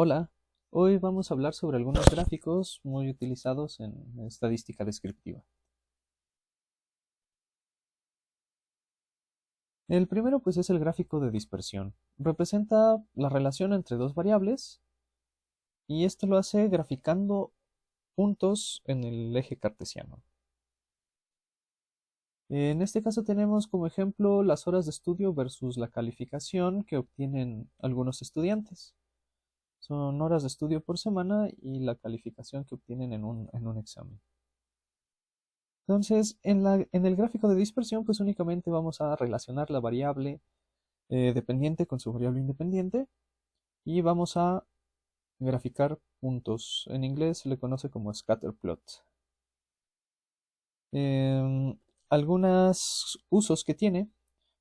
Hola, hoy vamos a hablar sobre algunos gráficos muy utilizados en estadística descriptiva. El primero pues es el gráfico de dispersión. Representa la relación entre dos variables y esto lo hace graficando puntos en el eje cartesiano. En este caso tenemos como ejemplo las horas de estudio versus la calificación que obtienen algunos estudiantes. Son horas de estudio por semana y la calificación que obtienen en un examen. Entonces, en el gráfico de dispersión, pues únicamente vamos a relacionar la variable dependiente con su variable independiente y vamos a graficar puntos. En inglés se le conoce como scatter plot. Em, Algunos usos que tiene,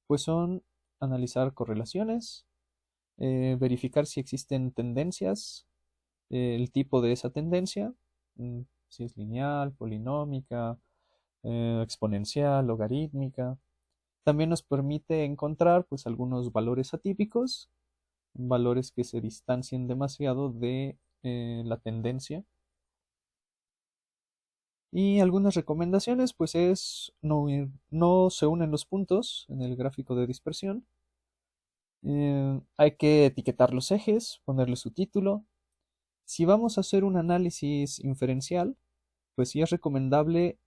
pues son analizar correlaciones, verificar si existen tendencias, el tipo de esa tendencia, si es lineal, polinómica, exponencial, logarítmica. También nos permite encontrar pues algunos valores atípicos, valores que se distancien demasiado de la tendencia. Y algunas recomendaciones pues es no se unen los puntos en el gráfico de dispersión. Hay que etiquetar los ejes, ponerle su título. Si vamos a hacer un análisis inferencial, pues sí es recomendable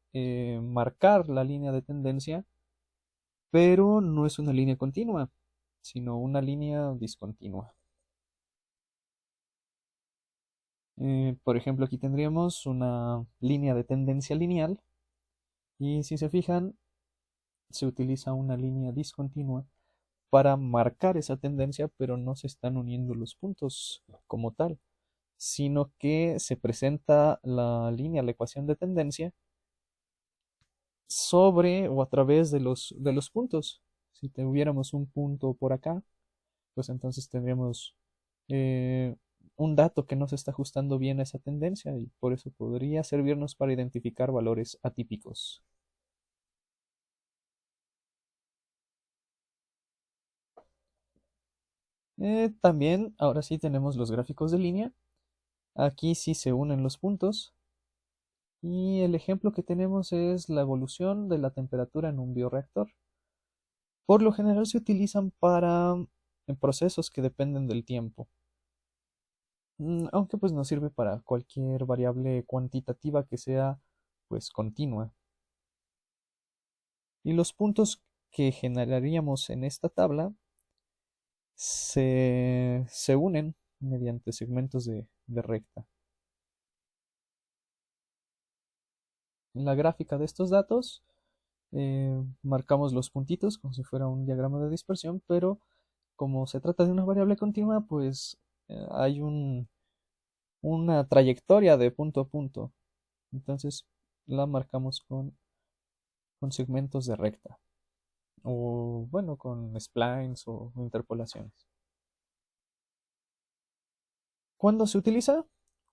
marcar la línea de tendencia, pero no es una línea continua, sino una línea discontinua. Por ejemplo, aquí tendríamos una línea de tendencia lineal y si se fijan, se utiliza una línea discontinua para marcar esa tendencia, pero no se están uniendo los puntos como tal, sino que se presenta la línea, la ecuación de tendencia, sobre o a través de los puntos. Si tuviéramos un punto por acá, pues entonces tendríamos eh, un dato que no se está ajustando bien a esa tendencia y por eso podría servirnos para identificar valores atípicos. También, ahora sí tenemos los gráficos de línea. Aquí sí se unen los puntos. Y el ejemplo que tenemos es la evolución de la temperatura en un bioreactor. Por lo general se utilizan para procesos que dependen del tiempo. Aunque pues nos sirve para cualquier variable cuantitativa que sea pues continua. Y los puntos que generaríamos en esta tabla se unen mediante segmentos de recta. En la gráfica de estos datos marcamos los puntitos como si fuera un diagrama de dispersión, pero como se trata de una variable continua, pues hay una trayectoria de punto a punto. Entonces la marcamos con segmentos de recta o bueno, con splines o interpolaciones. ¿Cuándo se utiliza?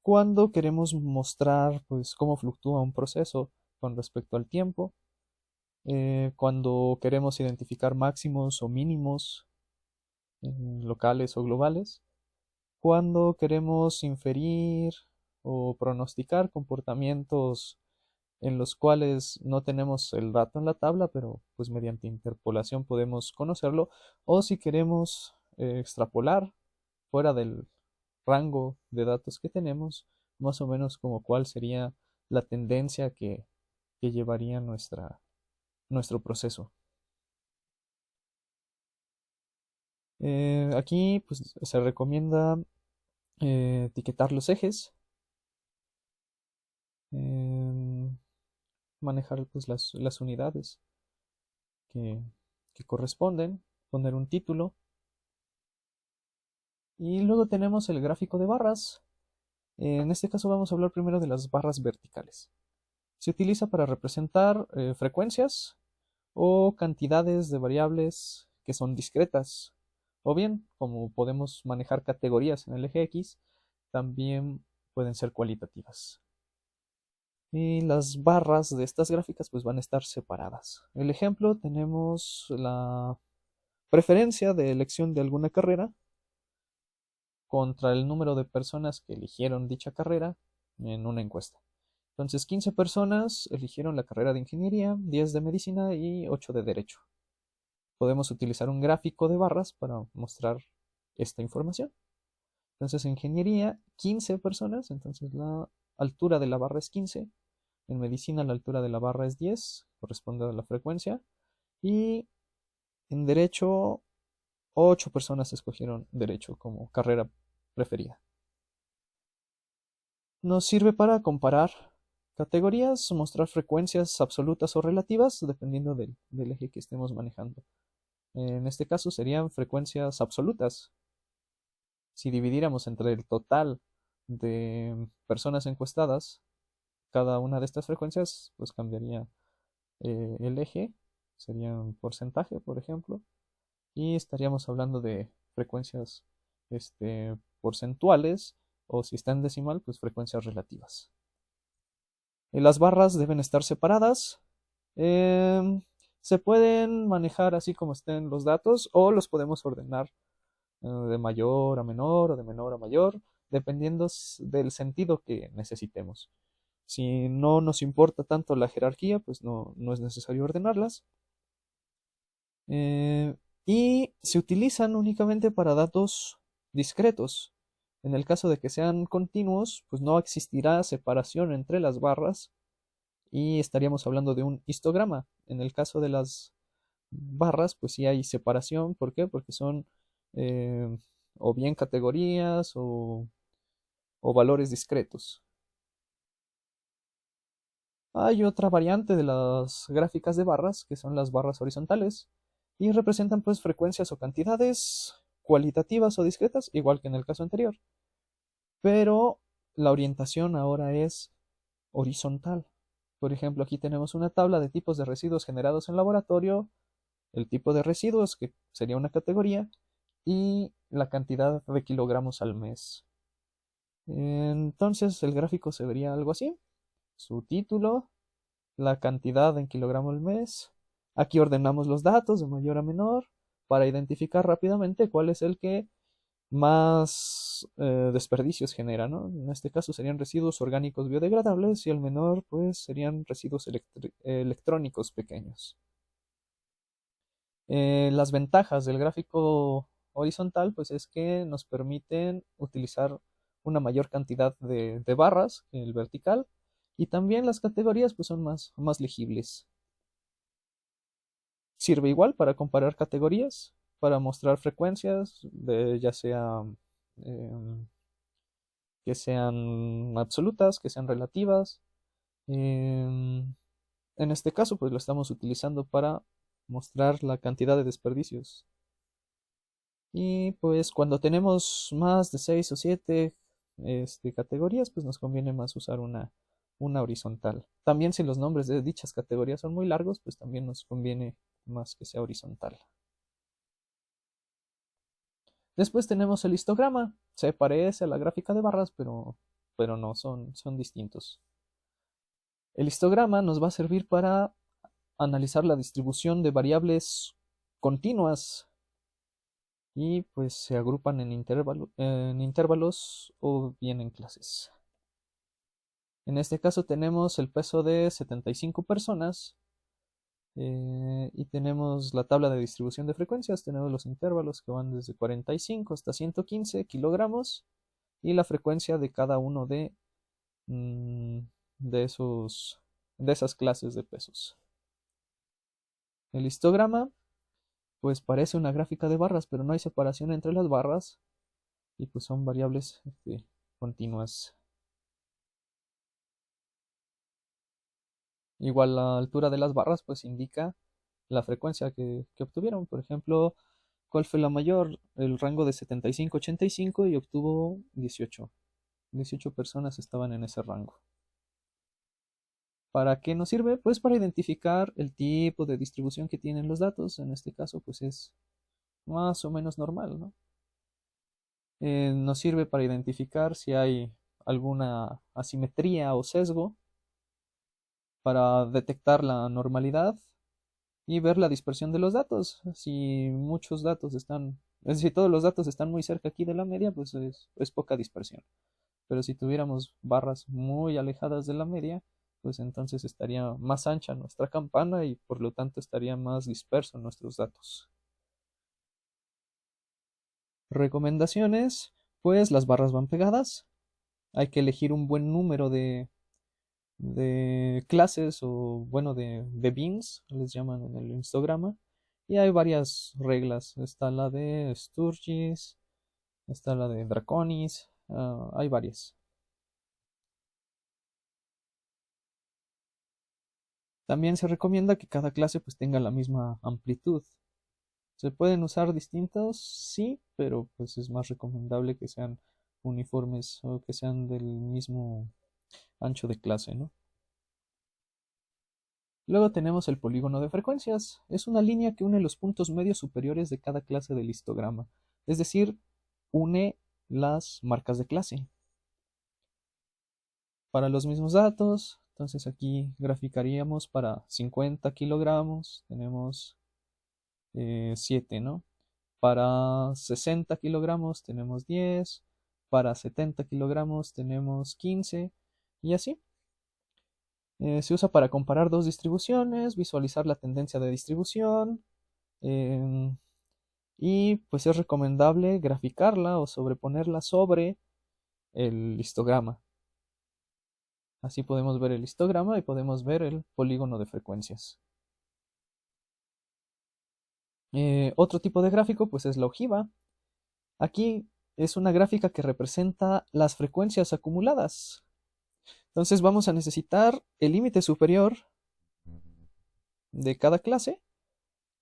Cuando queremos mostrar pues cómo fluctúa un proceso con respecto al tiempo, cuando queremos identificar máximos o mínimos locales o globales, cuando queremos inferir o pronosticar comportamientos en los cuales no tenemos el dato en la tabla, pero pues mediante interpolación podemos conocerlo, o si queremos extrapolar fuera del rango de datos que tenemos, más o menos como cuál sería la tendencia que llevaría nuestro proceso. Aquí pues, se recomienda etiquetar los ejes, eh, manejar pues, las unidades que, que corresponden, poner un título. Y luego tenemos el gráfico de barras. En este caso vamos a hablar primero de las barras verticales. Se utiliza para representar frecuencias o cantidades de variables que son discretas. O bien, como podemos manejar categorías en el eje X, también pueden ser cualitativas. Y las barras de estas gráficas pues van a estar separadas. El ejemplo, tenemos la preferencia de elección de alguna carrera contra el número de personas que eligieron dicha carrera en una encuesta. Entonces, 15 personas eligieron la carrera de ingeniería, 10 de medicina y 8 de derecho. Podemos utilizar un gráfico de barras para mostrar esta información. Entonces, en ingeniería, 15 personas, entonces la altura de la barra es 15. En medicina, la altura de la barra es 10, corresponde a la frecuencia. Y en derecho, 8 personas escogieron derecho como carrera preferida. Nos sirve para comparar categorías, mostrar frecuencias absolutas o relativas, dependiendo del eje que estemos manejando. En este caso serían frecuencias absolutas. Si dividiéramos entre el total de personas encuestadas, cada una de estas frecuencias, pues cambiaría el eje, sería un porcentaje, por ejemplo, y estaríamos hablando de frecuencias porcentuales, o si está en decimal, pues frecuencias relativas. Las barras deben estar separadas. Se pueden manejar así como estén los datos, o los podemos ordenar de mayor a menor o de menor a mayor, dependiendo del sentido que necesitemos. Si no nos importa tanto la jerarquía, pues no es necesario ordenarlas. Y se utilizan únicamente para datos discretos. En el caso de que sean continuos, pues no existirá separación entre las barras y estaríamos hablando de un histograma. En el caso de las barras, pues sí hay separación. ¿Por qué? Porque son eh, o bien categorías o valores discretos. Hay otra variante de las gráficas de barras, que son las barras horizontales, y representan pues frecuencias o cantidades cualitativas o discretas, igual que en el caso anterior. Pero la orientación ahora es horizontal. Por ejemplo, aquí tenemos una tabla de tipos de residuos generados en laboratorio, el tipo de residuos, que sería una categoría, y la cantidad de kilogramos al mes. Entonces el gráfico se vería algo así. Su título, la cantidad en kilogramos al mes. Aquí ordenamos los datos de mayor a menor para identificar rápidamente cuál es el que más desperdicios genera, ¿no? En este caso serían residuos orgánicos biodegradables y el menor pues serían residuos electrónicos pequeños. Las ventajas del gráfico horizontal pues es que nos permiten utilizar una mayor cantidad de barras que el vertical, y también las categorías pues son más legibles. Sirve igual para comparar categorías, para mostrar frecuencias, ya sea que sean absolutas, que sean relativas. En este caso, pues lo estamos utilizando para mostrar la cantidad de desperdicios. Y pues cuando tenemos más de 6 o 7 categorías, pues nos conviene más usar una horizontal. También si los nombres de dichas categorías son muy largos, pues también nos conviene más que sea horizontal. Después tenemos el histograma. Se parece a la gráfica de barras, pero no, son distintos. El histograma nos va a servir para analizar la distribución de variables continuas y pues se agrupan en intervalos o bien en clases. En este caso tenemos el peso de 75 personas y tenemos la tabla de distribución de frecuencias. Tenemos los intervalos que van desde 45 hasta 115 kilogramos y la frecuencia de cada uno mm, de esas clases de pesos. El histograma pues parece una gráfica de barras, pero no hay separación entre las barras y pues son variables continuas. Igual la altura de las barras pues indica la frecuencia que obtuvieron. Por ejemplo, ¿cuál fue la mayor? El rango de 75-85 y obtuvo 18. 18 personas estaban en ese rango. ¿Para qué nos sirve? Pues para identificar el tipo de distribución que tienen los datos. En este caso pues es más o menos normal, ¿no? Nos sirve para identificar si hay alguna asimetría o sesgo, para detectar la normalidad y ver la dispersión de los datos. Si muchos datos están Si todos los datos están muy cerca aquí de la media, pues es poca dispersión. Pero si tuviéramos barras muy alejadas de la media, pues entonces estaría más ancha nuestra campana y por lo tanto estaría más disperso nuestros datos. Recomendaciones, pues las barras van pegadas. Hay que elegir un buen número de clases o bueno de beans, les llaman en el histograma. Y hay varias reglas. Está la de Sturgis, está la de Draconis, hay varias. También se recomienda que cada clase pues tenga la misma amplitud. ¿Se pueden usar distintos? Sí, pero pues es más recomendable que sean uniformes o que sean del mismo ancho de clase, ¿no? Luego tenemos el polígono de frecuencias. Es una línea que une los puntos medios superiores de cada clase del histograma, es decir, une las marcas de clase. Para los mismos datos, entonces aquí graficaríamos para 50 kilogramos, tenemos 7, ¿no? Para 60 kilogramos tenemos 10, para 70 kilogramos tenemos 15 y así. Se usa para comparar dos distribuciones, visualizar la tendencia de distribución y pues es recomendable graficarla o sobreponerla sobre el histograma. Así podemos ver el histograma y podemos ver el polígono de frecuencias. Otro tipo de gráfico pues es la ojiva. Aquí es una gráfica que representa las frecuencias acumuladas. Entonces vamos a necesitar el límite superior de cada clase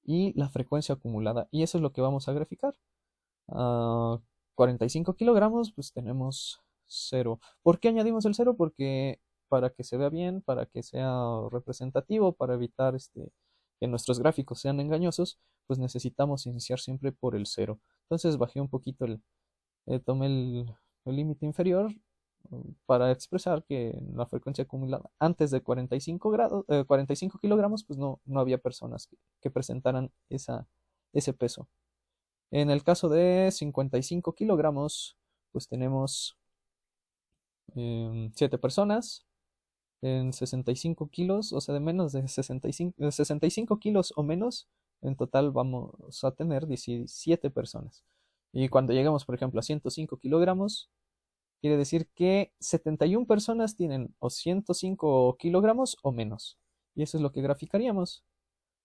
y la frecuencia acumulada. Y eso es lo que vamos a graficar. A 45 kilogramos pues tenemos 0. ¿Por qué añadimos el 0? Porque para que se vea bien, para que sea representativo, para evitar que nuestros gráficos sean engañosos, pues necesitamos iniciar siempre por el 0. Entonces bajé un poquito tomé el límite inferior para expresar que la frecuencia acumulada antes de 45 45 kilogramos, pues no había personas que presentaran ese peso. En el caso de 55 kilogramos, pues tenemos 7 personas. En 65 kilos, o sea, de menos de 65 kilos o menos, en total vamos a tener 17 personas. Y cuando llegamos, por ejemplo, a 105 kilogramos, quiere decir que 71 personas tienen o 105 kilogramos o menos. Y eso es lo que graficaríamos.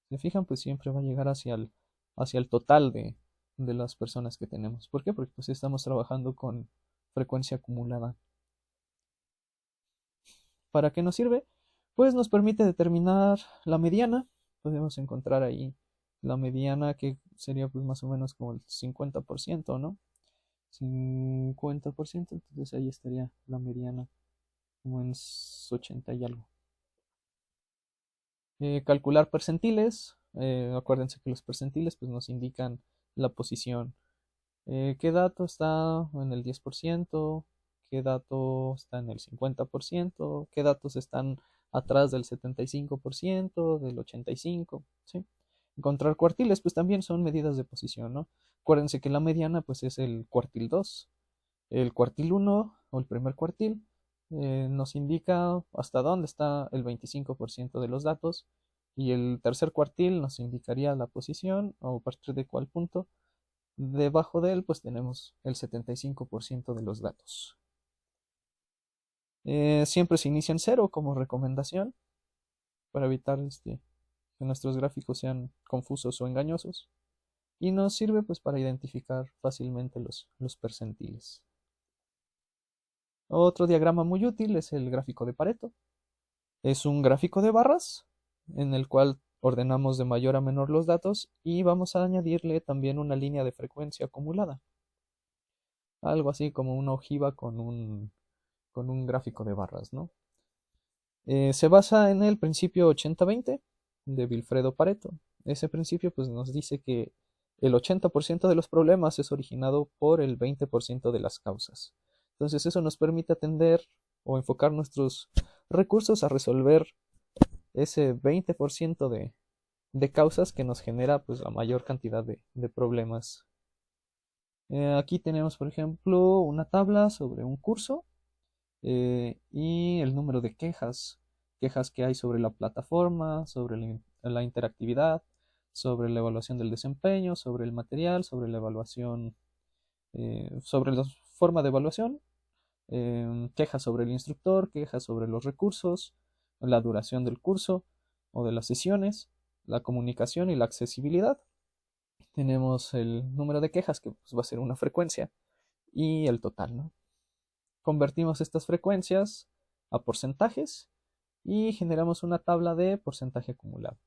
Si se fijan, pues siempre va a llegar hacia el total de las personas que tenemos. ¿Por qué? Porque pues estamos trabajando con frecuencia acumulada. ¿Para qué nos sirve? Pues nos permite determinar la mediana. Podemos encontrar ahí la mediana que sería pues más o menos como el 50%, ¿no? 50%, entonces ahí estaría la mediana como en 80 y algo. Calcular percentiles. Acuérdense que los percentiles pues nos indican la posición. ¿Qué dato está en el 10%? ¿Qué dato está en el 50%? ¿Qué datos están atrás del 75%, del 85%? ¿Sí? Encontrar cuartiles, pues también son medidas de posición, ¿no? Acuérdense que la mediana, pues es el cuartil 2. El cuartil 1 o el primer cuartil nos indica hasta dónde está el 25% de los datos y el tercer cuartil nos indicaría la posición o a partir de cuál punto. Debajo de él, pues tenemos el 75% de los datos. Siempre se inicia en 0 como recomendación para evitar que nuestros gráficos sean confusos o engañosos. Y nos sirve pues para identificar fácilmente los percentiles. Otro diagrama muy útil es el gráfico de Pareto. Es un gráfico de barras en el cual ordenamos de mayor a menor los datos y vamos a añadirle también una línea de frecuencia acumulada. Algo así como una ojiva con un gráfico de barras, ¿no? Se basa en el principio 80-20 de Vilfredo Pareto. Ese principio pues, nos dice que el 80% de los problemas es originado por el 20% de las causas. Entonces eso nos permite atender o enfocar nuestros recursos a resolver ese 20% de causas que nos genera pues, la mayor cantidad de problemas. Aquí tenemos, por ejemplo, una tabla sobre un curso y el número de quejas que hay sobre la plataforma, sobre la interactividad, sobre la evaluación del desempeño, sobre el material, sobre la evaluación, sobre la forma de evaluación, quejas sobre el instructor, quejas sobre los recursos, la duración del curso o de las sesiones, la comunicación y la accesibilidad. Tenemos el número de quejas, que pues, va a ser una frecuencia, y el total, ¿no? Convertimos estas frecuencias a porcentajes y generamos una tabla de porcentaje acumulado.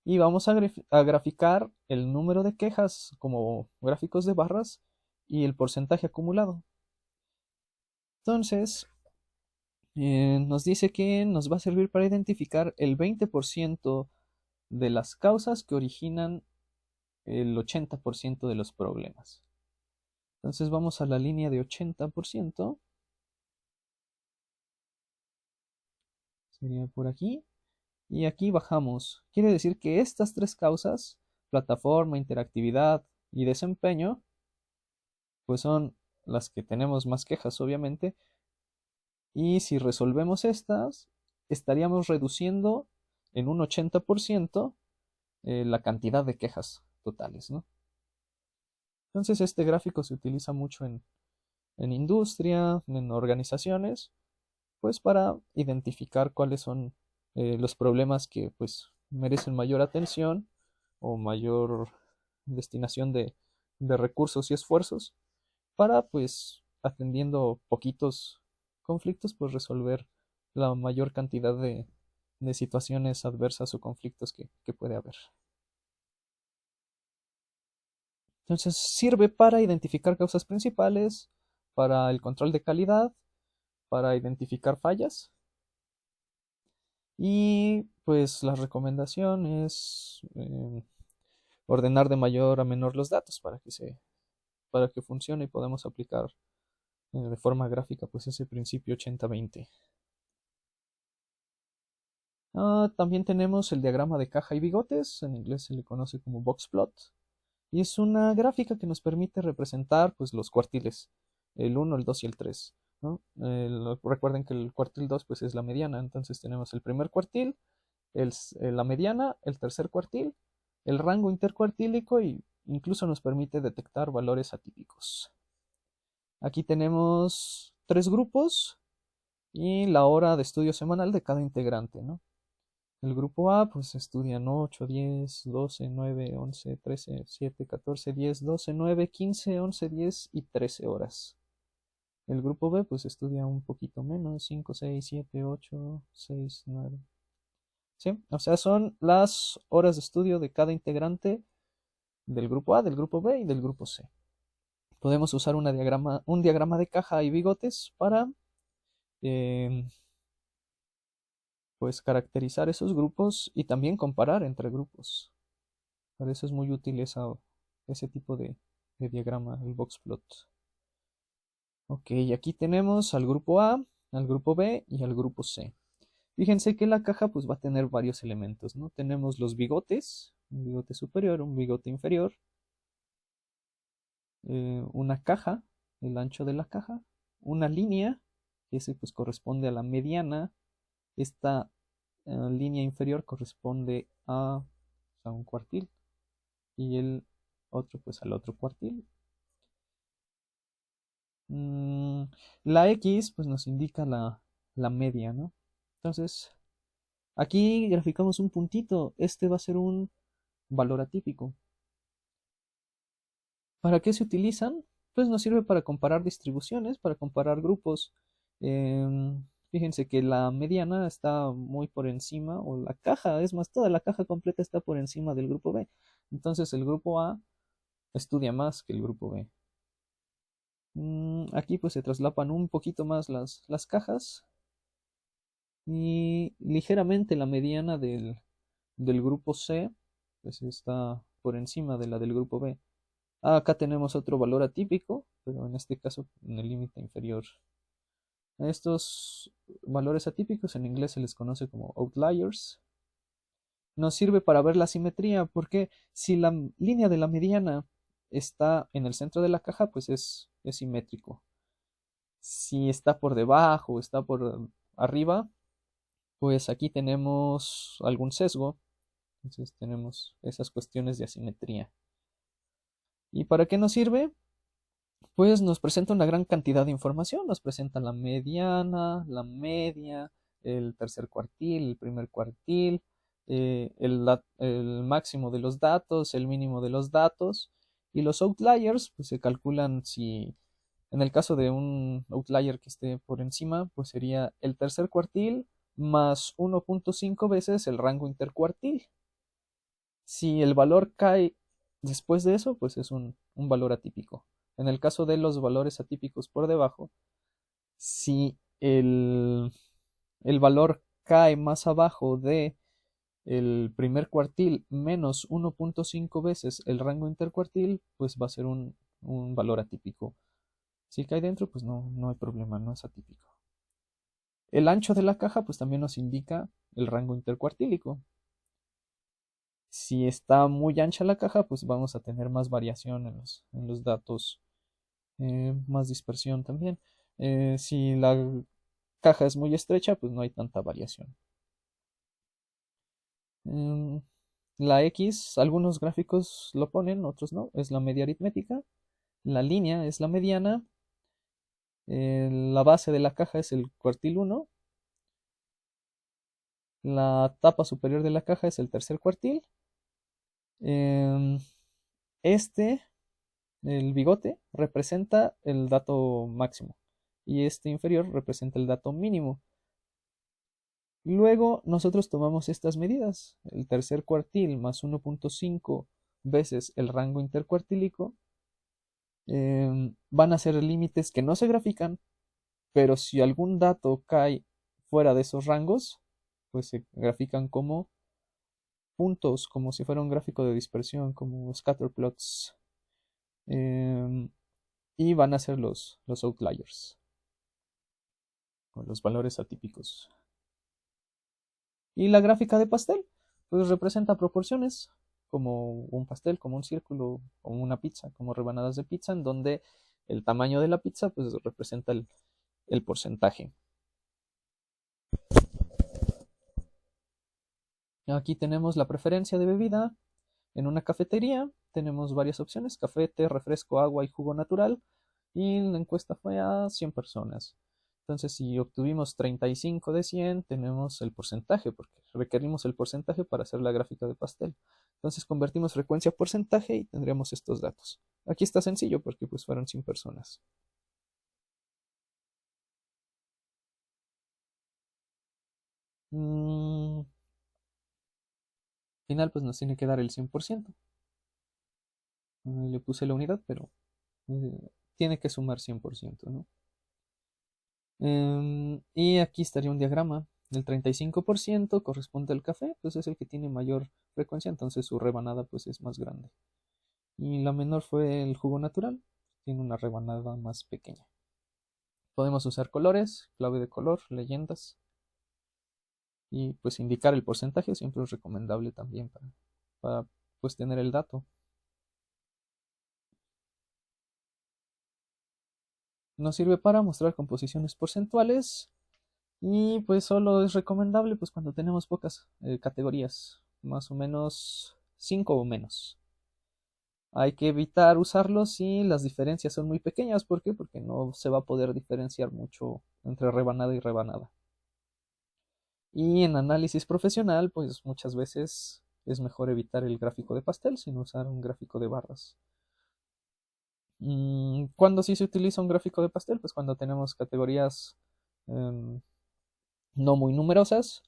Y vamos a graficar el número de quejas como gráficos de barras y el porcentaje acumulado. Entonces, nos dice que nos va a servir para identificar el 20% de las causas que originan el 80% de los problemas. Entonces vamos a la línea de 80%. Sería por aquí. Y aquí bajamos. Quiere decir que estas tres causas, plataforma, interactividad y desempeño, pues son las que tenemos más quejas, obviamente. Y si resolvemos estas, estaríamos reduciendo en un 80% la cantidad de quejas totales, ¿no? Entonces este gráfico se utiliza mucho en industria, en organizaciones, pues para identificar cuáles son los problemas que pues merecen mayor atención o mayor destinación de recursos y esfuerzos para pues atendiendo poquitos conflictos pues resolver la mayor cantidad de situaciones adversas o conflictos que puede haber. Entonces sirve para identificar causas principales, para el control de calidad, para identificar fallas. Y pues la recomendación es ordenar de mayor a menor los datos para que funcione y podamos aplicar de forma gráfica pues ese principio 80-20. También tenemos el diagrama de caja y bigotes, en inglés se le conoce como box plot, y es una gráfica que nos permite representar pues los cuartiles, el 1, el 2 y el 3. ¿No? Recuerden que el cuartil 2 pues es la mediana, entonces tenemos el primer cuartil, la mediana, el tercer cuartil, el rango intercuartílico y incluso nos permite detectar valores atípicos. Aquí tenemos tres grupos y la hora de estudio semanal de cada integrante, ¿no? El grupo A pues estudian 8, 10, 12, 9, 11, 13, 7, 14, 10, 12, 9, 15, 11, 10 y 13 horas. El grupo B pues estudia un poquito menos, 5, 6, 7, 8, 6, 9. ¿Sí? O sea, son las horas de estudio de cada integrante del grupo A, del grupo B y del grupo C. Podemos usar un diagrama de caja y bigotes para eh, pues caracterizar esos grupos y también comparar entre grupos. Para eso es muy útil ese tipo de diagrama, el box plot. Ok, aquí tenemos al grupo A, al grupo B y al grupo C. Fíjense que la caja pues va a tener varios elementos, ¿no? Tenemos los bigotes, un bigote superior, un bigote inferior, una caja, el ancho de la caja, una línea, que ese pues corresponde a la mediana, esta línea inferior corresponde a un cuartil y el otro pues al otro cuartil. La X pues nos indica la media, ¿no? Entonces, aquí graficamos un puntito, este va a ser un valor atípico. ¿Para qué se utilizan? Pues nos sirve para comparar distribuciones, para comparar grupos. Fíjense que la mediana está muy por encima, o la caja, es más, toda la caja completa está por encima del grupo B. Entonces el grupo A estudia más que el grupo B. Aquí pues se traslapan un poquito más las cajas y ligeramente la mediana del grupo C pues está por encima de la del grupo B. Acá tenemos otro valor atípico, pero en este caso en el límite inferior. A estos valores atípicos en inglés se les conoce como outliers. Nos sirve para ver la simetría, porque si la línea de la mediana está en el centro de la caja, pues es simétrico. Si está por debajo o está por arriba, pues aquí tenemos algún sesgo. Entonces tenemos esas cuestiones de asimetría. ¿Y para qué nos sirve? Pues nos presenta una gran cantidad de información. Nos presenta la mediana, la media, el tercer cuartil, el primer cuartil, el máximo de los datos, el mínimo de los datos. Y los outliers, pues se calculan si, en el caso de un outlier que esté por encima, pues sería el tercer cuartil más 1.5 veces el rango intercuartil. Si el valor cae después de eso, pues es un valor atípico. En el caso de los valores atípicos por debajo, si el valor cae más abajo de el primer cuartil menos 1.5 veces el rango intercuartil, pues va a ser un valor atípico. Si cae dentro, pues no hay problema, no es atípico. El ancho de la caja, pues también nos indica el rango intercuartílico. Si está muy ancha la caja, pues vamos a tener más variación en los datos, más dispersión también. Si la caja es muy estrecha, pues no hay tanta variación. Em, la X, algunos gráficos lo ponen, otros no, es la media aritmética. La línea es la mediana. La base de la caja es el cuartil 1. La tapa superior de la caja es el tercer cuartil. Em, este El bigote representa el dato máximo y este inferior representa el dato mínimo. Luego nosotros tomamos estas medidas, el tercer cuartil más 1.5 veces el rango intercuartílico, van a ser límites que no se grafican, pero si algún dato cae fuera de esos rangos, pues se grafican como puntos, como si fuera un gráfico de dispersión, como scatter plots. em, y van a ser los outliers, o los valores atípicos. Y la gráfica de pastel, pues representa proporciones, como un pastel, como un círculo, como una pizza, como rebanadas de pizza, en donde el tamaño de la pizza pues representa el porcentaje. Aquí tenemos la preferencia de bebida. En una cafetería tenemos varias opciones: café, té, refresco, agua y jugo natural. Y la encuesta fue a 100 personas. Entonces, si obtuvimos 35 de 100, tenemos el porcentaje, porque requerimos el porcentaje para hacer la gráfica de pastel. Entonces, convertimos frecuencia a porcentaje y tendríamos estos datos. Aquí está sencillo porque pues fueron 100 personas. Al final, pues nos tiene que dar el 100%. Le puse la unidad, pero tiene que sumar 100%, ¿no? Y aquí estaría un diagrama. El 35% corresponde al café, pues es el que tiene mayor frecuencia, entonces su rebanada pues es más grande. Y la menor fue el jugo natural, tiene una rebanada más pequeña. Podemos usar colores, clave de color, leyendas y pues indicar el porcentaje siempre es recomendable también para pues tener el dato. Nos sirve para mostrar composiciones porcentuales y pues solo es recomendable pues cuando tenemos pocas categorías, más o menos 5 o menos. Hay que evitar usarlos si las diferencias son muy pequeñas. ¿Por qué? Porque no se va a poder diferenciar mucho entre rebanada y rebanada. Y en análisis profesional, pues muchas veces es mejor evitar el gráfico de pastel, sino usar un gráfico de barras. ¿Cuándo sí se utiliza un gráfico de pastel? Pues cuando tenemos categorías no muy numerosas,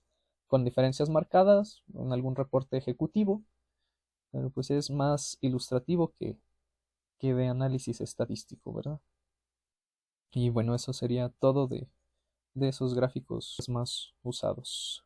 con diferencias marcadas, en algún reporte ejecutivo, pero pues es más ilustrativo que de análisis estadístico, ¿verdad? Y bueno, eso sería todo de esos gráficos más usados.